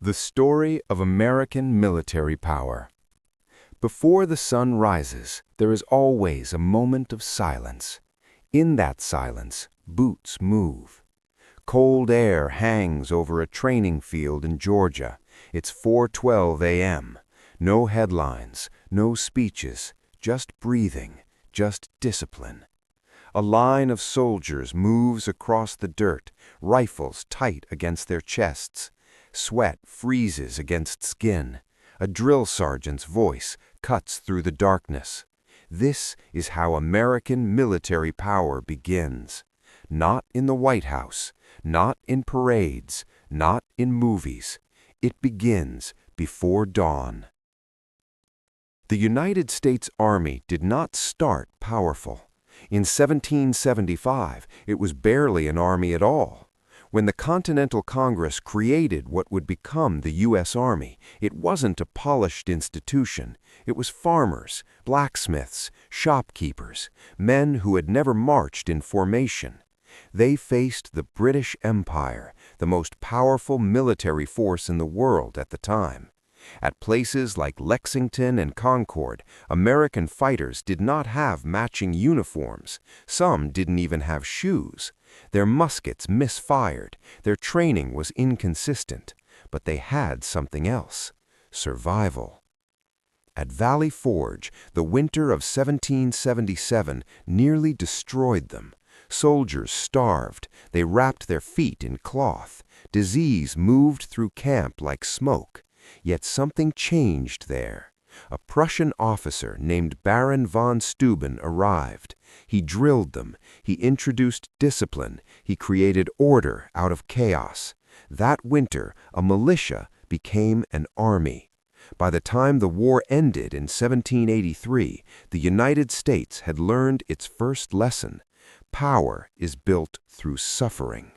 The story of American military power. Before the sun rises, there is always a moment of silence. In that silence, boots move. Cold air hangs over a training field in Georgia. It's 4:12 a.m. No headlines, no speeches, just breathing, just discipline. A line of soldiers moves across the dirt, rifles tight against their chests. Sweat freezes against skin. A drill sergeant's voice cuts through the darkness. This is how American military power begins. Not in the White House, not in parades, not in movies. It begins before dawn. The United States Army did not start powerful. In 1775, it was barely an army at all. When the Continental Congress created what would become the U.S. Army, it wasn't a polished institution. It was farmers, blacksmiths, shopkeepers, men who had never marched in formation. They faced the British Empire, the most powerful military force in the world at the time. At places like Lexington and Concord, American fighters did not have matching uniforms. Some didn't even have shoes. Their muskets misfired. Their training was inconsistent. But they had something else: survival. At Valley Forge, the winter of 1777 nearly destroyed them. Soldiers starved. They wrapped their feet in cloth. Disease moved through camp like smoke. Yet something changed there. A Prussian officer named Baron von Steuben arrived. He drilled them. He introduced discipline. He created order out of chaos. That winter, a militia became an army. By the time the war ended in 1783, the United States had learned its first lesson: power is built through suffering.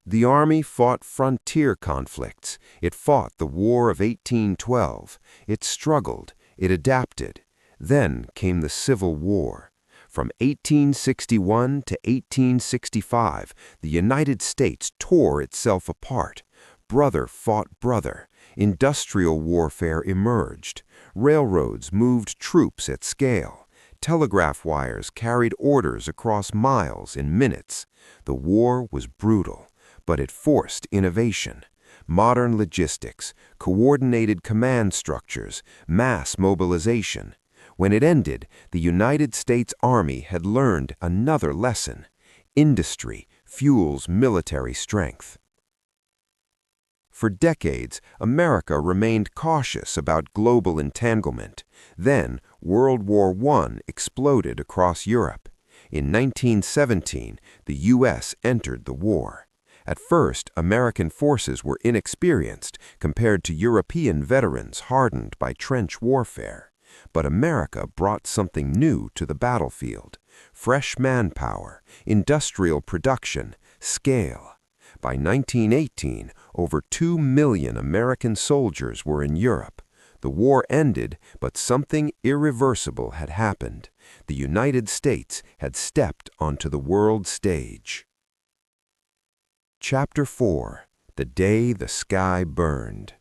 The Army fought frontier conflicts. It fought the War of 1812. It struggled. It adapted. Then came the Civil War. From 1861 to 1865, the United States tore itself apart. Brother fought brother. Industrial warfare emerged. Railroads moved troops at scale. Telegraph wires carried orders across miles in minutes. The war was brutal, but it forced innovation. Modern logistics, coordinated command structures, mass mobilization. When it ended, the United States Army had learned another lesson: industry fuels military strength. For decades, America remained cautious about global entanglement. Then, World War I exploded across Europe. In 1917, the U.S. entered the war. At first, American forces were inexperienced compared to European veterans hardened by trench warfare. But America brought something new to the battlefield: fresh manpower, industrial production, scale. By 1918, over 2 million American soldiers were in Europe. The war ended, but something irreversible had happened. The United States had stepped onto the world stage. Chapter 4: The Day the Sky Burned.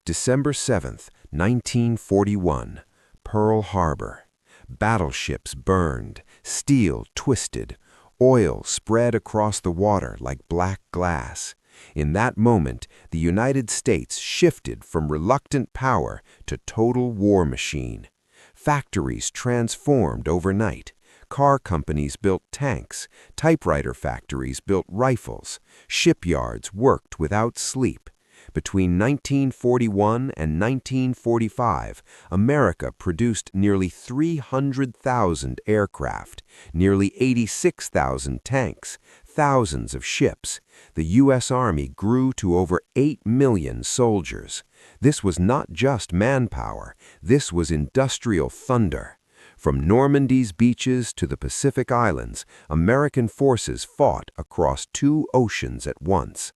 December 7th, 1941, Pearl Harbor. Battleships burned, steel twisted, oil spread across the water like black glass. In that moment, the United States shifted from reluctant power to total war machine. Factories transformed overnight. Car companies built tanks, typewriter factories built rifles, shipyards worked without sleep. Between 1941 and 1945, America produced nearly 300,000 aircraft, nearly 86,000 tanks, thousands of ships. The U.S. Army grew to over 8 million soldiers. This was not just manpower, this was industrial thunder. From Normandy's beaches to the Pacific Islands, American forces fought across 2 oceans at once.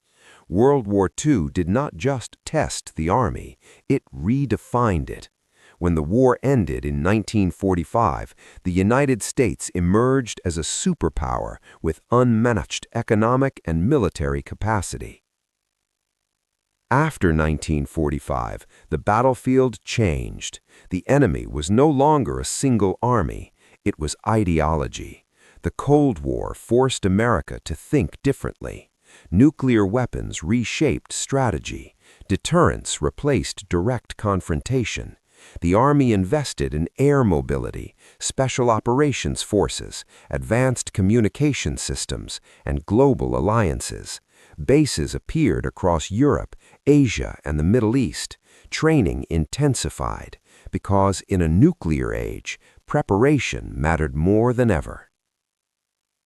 World War II did not just test the Army, it redefined it. When the war ended in 1945, the United States emerged as a superpower with unmatched economic and military capacity. After 1945, the battlefield changed. The enemy was no longer a single army. It was ideology. The Cold War forced America to think differently. Nuclear weapons reshaped strategy. Deterrence replaced direct confrontation. The Army invested in air mobility, special operations forces, advanced communication systems, and global alliances. Bases appeared across Europe, Asia, and the Middle East. Training intensified, because in a nuclear age, preparation mattered more than ever.